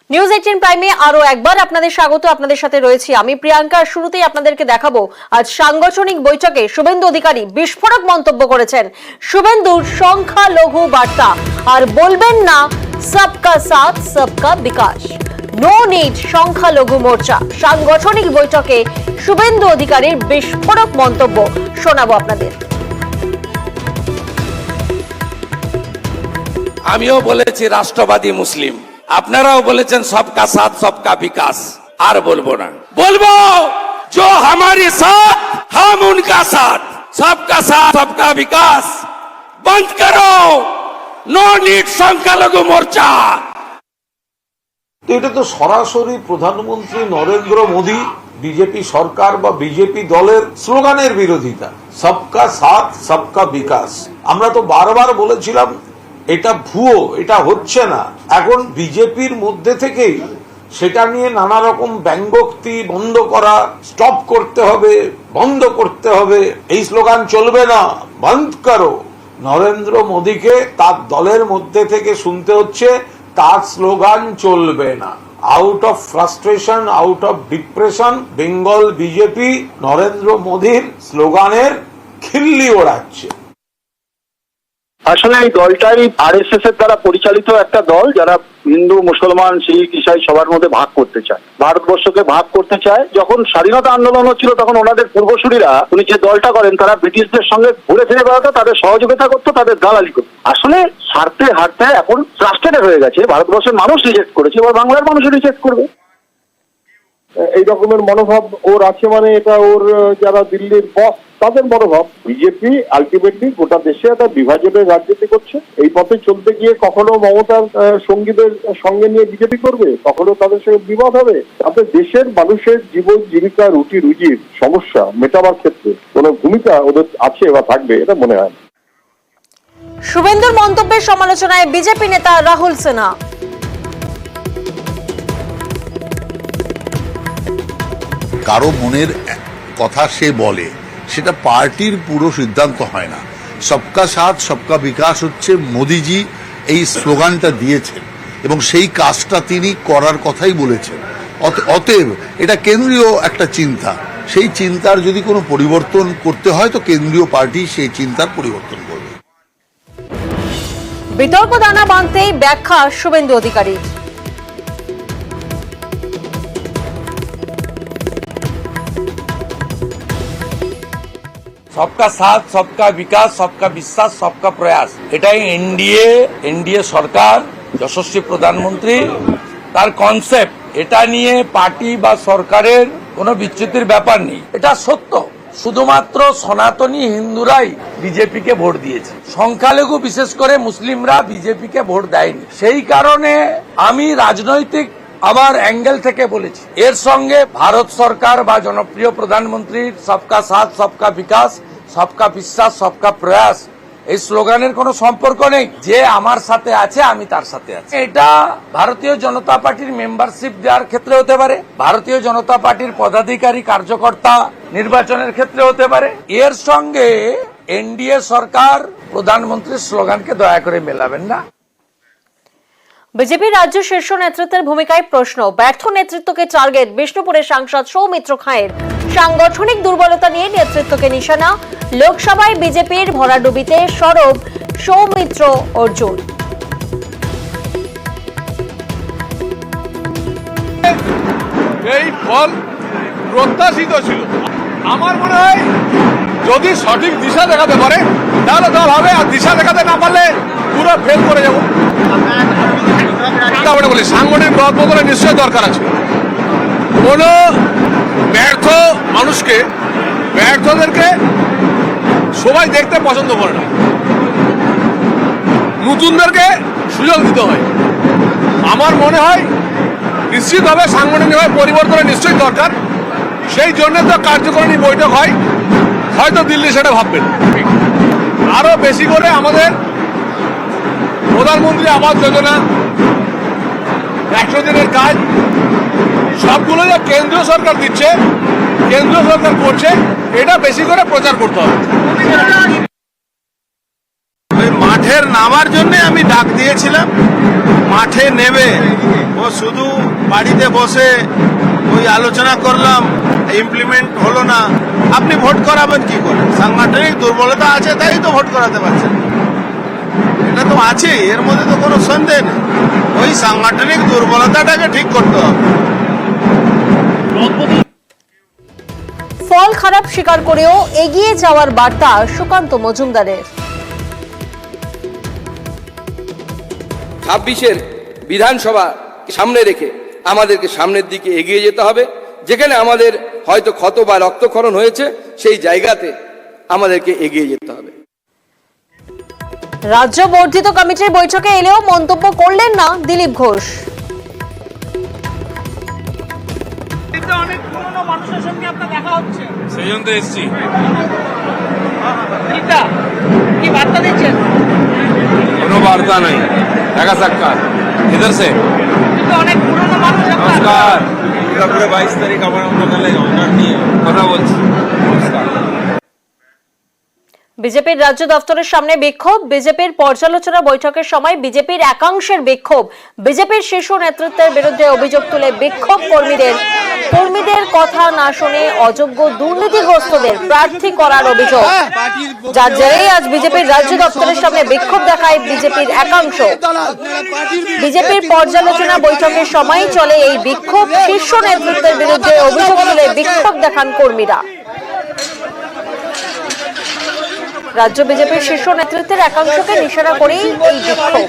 News 18 প্রাইমে আরো একবার আপনাদের স্বাগত। আপনাদের সাথে রয়েছি আমি প্রিয়াঙ্কা। শুরুতেই আপনাদেরকে দেখাবো আজ সাংগঠনিক বৈঠকে শুভেন্দু অধিকারী বিস্ফোরক মন্তব্য করেছেন। শুভেন্দুর সংখ্যালঘু বার্তা, আর বলবেন না সবকা সাথ সবকা বিকাশ, নো নিড সংখ্যালঘু মোর্চা। সাংগঠনিক বৈঠকে শুভেন্দু অধিকারীর বিস্ফোরক মন্তব্য শোনাবো আপনাদের। আমিও বলেছি রাষ্ট্রবাদী মুসলিম, আপনারাও বলেছেন সবকা সাথ সবকা বিকাশ। আর বলবো না, বলবো जो हमारे साथ हम उनका साथ, सबका साथ सबका विकास बंद करो, नो नीड সংখ্যালঘু মোর্চা। এটা তো সরাসরি প্রধানমন্ত্রী নরেন্দ্র মোদী, বিজেপি সরকার বা বিজেপি দলের স্লোগানের বিরোধিতা, সবকা সাথ সবকা বিকাশ। আমরা তো বারবার বলেছিলাম এটা ভুয়ো, এটা হচ্ছে না। এখন বিজেপির মধ্যে থেকেই সেটা নিয়ে নানা রকম ব্যঙ্গোক্তি বন্ধ করা, স্টপ করতে হবে, বন্ধ করতে হবে, এই স্লোগান চলবে না, বন্ধ করো। নরেন্দ্র মোদীকে তার দলের মধ্যে থেকে শুনতে হচ্ছে তার স্লোগান চলবে না। Out of frustration, out of depression, Bengal BJP Narendra মোদীর স্লোগানের খিল্লি ওড়াচ্ছে। আসলে এই দলটাই আরএসএস এর দ্বারা পরিচালিত একটা দল, যারা হিন্দু, মুসলমান, শিখ, ইসাই সবার মধ্যে ভাগ করতে চায়, ভারতবর্ষকে ভাগ করতে চায়। যখন স্বাধীনতা আন্দোলন হচ্ছিল তখন ওনাদের পূর্বসূরীরা, উনি যে দলটা করেন, তারা ব্রিটিশদের সঙ্গে ঘুরে ফিরে বেড়াতো, তাদের সহযোগিতা করতো, তাদের দালালি করতো। আসলে স্বার্থে হারতে এখন ফ্রাস্ট্রেটেড হয়ে গেছে। ভারতবর্ষের মানুষ রিজেক্ট করেছে, এবার বাংলার মানুষও রিজেক্ট করবে। এই রকমের মনোভাব ওর আছে, মানে এটা ওর যারা দিল্লির বস তাদের মনোভাব। বিজেপি আলটিমেটলি গোটা দেশে একটা বিভাজনের রাজনীতি করছে। এই পথে চলতে গিয়ে কখনো মমতার সঙ্গীদের সঙ্গে নিয়ে বিজেপি করবে, কখনো তাদের সঙ্গে বিবাদ হবে। তাতে দেশের মানুষের জীবন জীবিকা, রুটি রুজির সমস্যা মেটাবার ক্ষেত্রে কোনো ভূমিকা ওদের আছে বা থাকবে এটা মনে হয় না। শুভেন্দুর মন্তব্যের সমালোচনায় বিজেপি নেতা রাহুল সিনহা। কারো মনের কথা সে বলে, সেটা পার্টির পুরো সিদ্ধান্ত হয় না। সবকা সাথ সবকা বিকাশ হচ্ছে মোদিজি এই স্লোগানটা দিয়েছেন এবং সেই কাজটা তিনি করার কথাই বলেছেন। অতএব এটা কেন্দ্রীয় একটা চিন্তা, সেই চিন্তার যদি কোনো পরিবর্তন করতে হয় তো কেন্দ্রীয় পার্টি সেই চিন্তার পরিবর্তন করবে। বিতর্ক দানা বাঁধতেই ব্যাখ্যা শুভেন্দু অধিকারী। सबका साथ सबका विकास सबका বিশ্বাস सबका প্রয়াস, এটাই এনডিএ সরকার, যশস্বী প্রধানমন্ত্রী তার কনসেপ্ট। এটা নিয়ে পার্টি বা সরকারের কোনো বিচ্যুতির ব্যাপার নেই, এটা সত্য। শুধুমাত্র সনাতনী হিন্দুরাই বিজেপিকে ভোট দিয়েছে, সংখ্যালঘু বিশেষ করে মুসলিমরা বিজেপিকে ভোট দেয়নি। সেই কারণে আমি রাজনৈতিক আমার অ্যাঙ্গেল থেকে বলেছি, এর সঙ্গে ভারত সরকার বা জনপ্রিয় প্রধানমন্ত্রীর সবকা সাথ সবকা বিকাশ সবকা বিশ্বাস সবকা প্রয়াস এই স্লোগানের কোনো সম্পর্ক নেই। যে আমার সাথে আছে আমি তার সাথে আছি। এটা ভারতীয় জনতা পার্টির মেম্বারশিপ দেওয়ার ক্ষেত্রে হতে পারে, ভারতীয় জনতা পার্টির পদাধিকারী কার্যকর্তা নির্বাচনের ক্ষেত্রে হতে পারে। এর সঙ্গে এনডিএ সরকার প্রধানমন্ত্রীর স্লোগানকে দয়া করে মেলাবেন না। বিজেপির রাজ্য শীর্ষ নেতৃত্বের ভূমিকায় প্রশ্ন। ব্যর্থ নেতৃত্বকে টার্গেট বিষ্ণুপুরের সাংসদ সৌমিত্র খাঁয়ের। সাংগঠনিক দুর্বলতা নিয়ে নেতৃত্বকে নিশানা। লোকসভায় বিজেপির ভরাডুবিতে সরব সৌমিত্র অর্জুন। এই ফল প্রত্যাশিত ছিল। আমার মনে হয় যদি সঠিক দিশা দেখাতে পারে তাহলে দল হবে, আর দিশা দেখাতে না পারলে পুরো ফেল করে যাবো। বলি সাংগঠনিক বদলে নিশ্চয় দরকার আছে। কোন ব্যর্থ মানুষকে, ব্যর্থদেরকে সবাই দেখতে পছন্দ করে না, নতুনদেরকে সুযোগ দিতে হয়। আমার মনে হয় নিশ্চিতভাবে সাংগঠনিকভাবে পরিবর্তনের নিশ্চয়ই দরকার। সেই জন্য তো কার্যকরী বৈঠক হয়, হয়তো দিল্লি সেটা ভাববেন। আরো বেশি করে আমাদের প্রধানমন্ত্রী আবাস যোজনা, 100 দিনের কাজ, সবগুলো যে কেন্দ্রীয় সরকার দিচ্ছে, কেন্দ্রীয় সরকার করছে, এটা বেশি করে প্রচার করতে হবে। মাঠের নামার জন্য আমি ডাক দিয়েছিলাম, মাঠে নেবে, ও শুধু বাড়িতে বসে ওই আলোচনা করলাম, ইমপ্লিমেন্ট হলো না, আপনি ভোট করাবেন কি করে? সাংগঠনিক দুর্বলতা আছে, তাই তো ভোট করাতে পারছেন। এটা তো আছেই, এর মধ্যে তো কোনো সন্দেহ নেই। ওই সাংগঠনিক দুর্বলতাটাকে ঠিক করতে হবে। ফল খারাপ স্বীকার করেও এগিয়ে যাওয়ার বার্তা সুকান্ত মজুমদারের। 26-এর বিধানসভা সামনে রেখে আমাদেরকে সামনের দিকে এগিয়ে যেতে হবে। যেখানে আমাদের হয়তো ক্ষত বা রক্তক্ষরণ হয়েছে, সেই জায়গাতে আমাদেরকে এগিয়ে যেতে হবে। রাজ্য বর্ধিত কমিটির বৈঠকে এলেও মন্তব্য করলেন না দিলীপ ঘোষ। অনেক পুরনো মানুষের সঙ্গে আপনার দেখা হচ্ছে, সেই জন্য তো এসছি। কি বার্তা দিচ্ছেন? কোনো বার্তা নাই, দেখা সাক্ষাৎ ইধার সে। কিন্তু অনেক পুরনো মানুষ নমস্কার, পুরো 22 তারিখ আমার অন্তকালে অনার নিয়ে কথা বলছি। নমস্কার। বিজেপির রাজ্য দফতরের সামনে বিক্ষোভ। বিজেপির পর্যালোচনা বৈঠকের সময় বিজেপির একাংশের বিক্ষোভ। বিজেপির শীর্ষ নেতৃত্বের বিরুদ্ধে অভিযোগ তুলে বিক্ষোভ কর্মীদের কথা না শুনে অযোগ্য দুর্নীতিগ্রস্তদের প্রার্থী করার অভিযোগ, যার জেরেই আজ বিজেপির রাজ্য দপ্তরের সামনে বিক্ষোভ দেখায় বিজেপির একাংশ। বিজেপির পর্যালোচনা বৈঠকের সময় চলে এই বিক্ষোভ। শীর্ষ নেতৃত্বের বিরুদ্ধে অভিযোগ তুলে বিক্ষোভ দেখান কর্মীরা। রাজ্য বিজেপির শীর্ষ নেতৃত্বের একাংশকে নিশানা করেই এই বিক্ষোভ।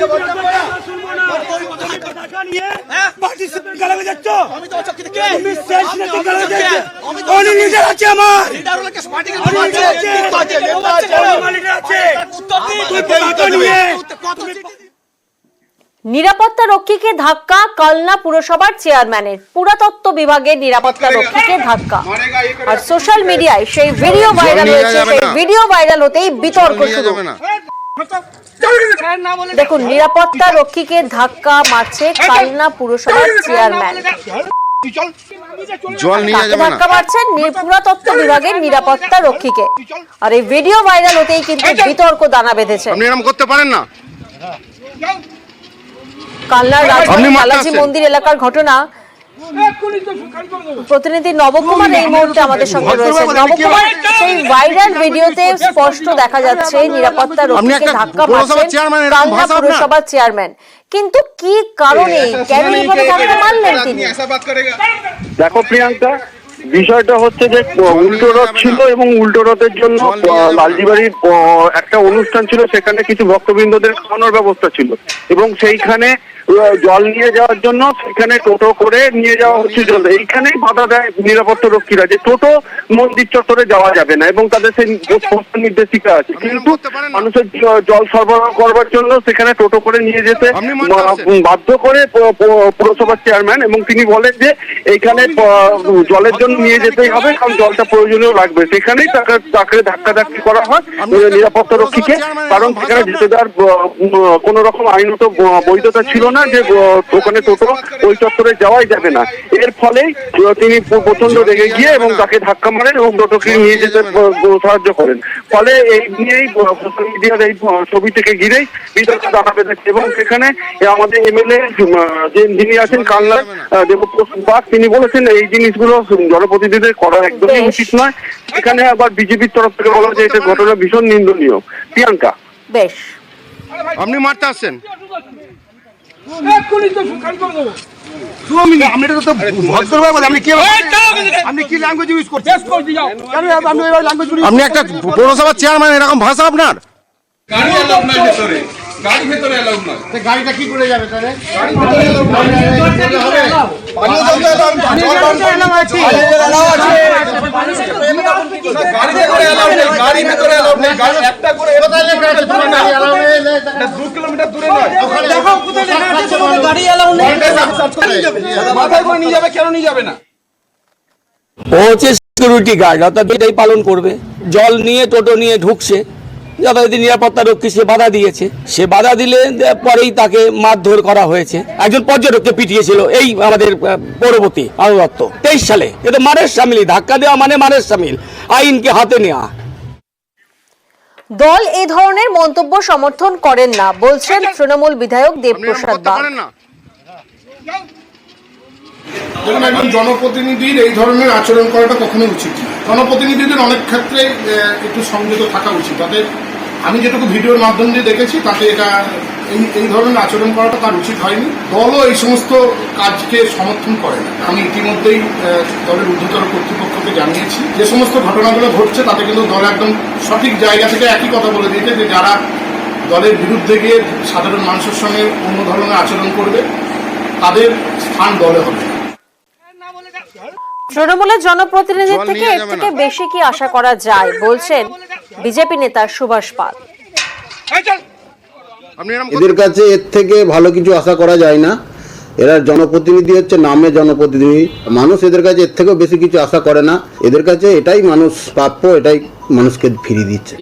নিরাপত্তা রক্ষীকে ধাক্কা কালনা পুরসভার চেয়ারম্যানের। পুরাতত্ত্ব বিভাগের নিরাপত্তা রক্ষীকে ধাক্কা। আর সোশ্যাল মিডিয়ায় সেই ভিডিও ভাইরাল হয়েছে। সেই ভিডিও ভাইরাল হতেই বিতর্ক শুরু। দেখুন, নিরাপত্তা রক্ষীকে ধাক্কা মারছে কালনা পুরসভার চেয়ারম্যান। ধাক্কা মারছেন পুরাতত্ত্ব বিভাগের নিরাপত্তা রক্ষীকে। আর এই ভিডিও ভাইরাল হতেই কিন্তু বিতর্ক দানা বেঁধেছে। আপনি এরকম করতে পারেন না। কালনার রাজবাড়ী বালাজি মন্দির এলাকার ঘটনা। প্রতিনিধি নবকুমার এই মুহূর্তে আমাদের সঙ্গে রয়েছে। নবকুমার, সেই ভাইরাল ভিডিওতে স্পষ্ট দেখা যাচ্ছে নিরাপত্তা রক্ষীকে ধাক্কা মারছেন কালনা পুরসভার চেয়ারম্যান। কিন্তু কি কারণে, কেন এইভাবে ধাক্কা মারলেন তিনি? দেখো প্রিয়াঙ্কা, বিষয়টা হচ্ছে যে উল্টো রথ ছিল এবং উল্টো রথের জন্য লালজিবাড়ির একটা অনুষ্ঠান ছিল, সেখানে কিছু ভক্তবৃন্দদের খাওয়ানোর ব্যবস্থা ছিল এবং সেইখানে জল নিয়ে যাওয়ার জন্য সেখানে টোটো করে নিয়ে যাওয়া হচ্ছিল। এইখানেই বাধা দেয় নিরাপত্তা রক্ষীরা যে টোটো মন্দির চত্বরে যাওয়া যাবে না এবং তাদের সেই নির্দেশিকা আছে। কিন্তু মানুষের জল সরবরাহ করবার জন্য সেখানে টোটো করে নিয়ে যেতে বাধ্য করে পুরসভার চেয়ারম্যান, এবং তিনি বলেন যে এইখানে জলের জন্য নিয়ে যেতেই হবে কারণ জলটা প্রয়োজনীয় লাগবে। সেখানেই তাকে ধাক্কাধাক্কি করা হয় নিরাপত্তা রক্ষীকে, কারণ সেখানে যেতে দেওয়ার কোন রকম আইনত বৈধতা ছিল না যে ওখানে টোটো ওই চত্বরে যাওয়াই যাবে না। এর ফলেই তিনি প্রচন্ড রেগে গিয়ে এবং তাকে ধাক্কা মারেন এবং টোটোকে নিয়ে যেতে সাহায্য করেন। ফলে এই নিয়েই সোশ্যাল মিডিয়ার এই ছবি থেকে ঘিরেই বিতর্ক দানা বেঁধেছে এবং সেখানে আমাদের এমএলএ যিনি আছেন কালনার দেবপ্রসাদ বাগ, তিনি বলেছেন এই জিনিসগুলো জনপ্রতিনিধিদের করা একদমই উচিত নয়। এখানে আবার বিজেপির তরফ থেকে বলা হয়েছে এটা ঘটনা ভীষণ নিন্দনীয়। প্রিয়াঙ্কা, বেশ, আপনি মারতে আসছেন? আপনি একটা পৌরসভার চেয়ারম্যান, এরকম ভাষা আপনার? গাড়ি ভেতরে অ্যালাউড নয়। গাড়িটা কি করে যাবে তাহলে? ও হচ্ছে সিকিউরিটি গার্ড, অর্থাৎ এটাই পালন করবে। জল নিয়ে টোটো নিয়ে ঢুকছে, যথারীতি নিরাপত্তা রক্ষী সে বাধা দিয়েছে। সে বাধা দিলে পরেই তাকে মারধর করা হয়েছে। একজন পর্যটককে পিটিয়েছিল এই আমাদের পরবর্তী আনুগত্য 23 সালে। এটা মারের সামিল, ধাক্কা দেওয়া মানে মারের সামিল, আইনকে হাতে নেওয়া। দল এ ধরনের মন্তব্য সমর্থন করেন না বলছেন তৃণমূল বিধায়ক দেবপ্রসাদ বাগ। দেখুন, একজন জনপ্রতিনিধির এই ধরনের আচরণ করাটা কখনোই উচিত না। জনপ্রতিনিধিদের অনেক ক্ষেত্রে একটু সংযত থাকা উচিত। তাদের আমি যেটুকু ভিডিওর মাধ্যম দিয়ে দেখেছি তাতে এটা এই ধরনের আচরণ করাটা তার উচিত হয়নি। দলও এই সমস্ত কাজকে সমর্থন করে না। আমি ইতিমধ্যেই দলের ঊর্ধ্বতন কর্তৃপক্ষকে জানিয়েছি যে সমস্ত ঘটনাগুলো ঘটছে তাতে কিন্তু দল একদম সঠিক জায়গা থেকে একই কথা বলে দিয়েছে যে যারা দলের বিরুদ্ধে গিয়ে সাধারণ মানুষের সঙ্গে অন্য ধরনের আচরণ করবে তাদের স্থান দলে হবে না। তৃণমূলের জনপ্রতিনিধির থেকে এর থেকে বেশি কি আশা করা যায় বলছেন বিজেপি নেতা সুভাষ পাল। এদের কাছে এর থেকে ভালো কিছু আশা করা যায় না। এরা জনপ্রতিনিধি হচ্ছে নামে জনপ্রতিনিধি, মানুষ এদের কাছে এর থেকেও বেশি কিছু আশা করে না। এদের কাছে এটাই মানুষ প্রাপ্য, এটাই মানুষকে ফিরিয়ে দিচ্ছে।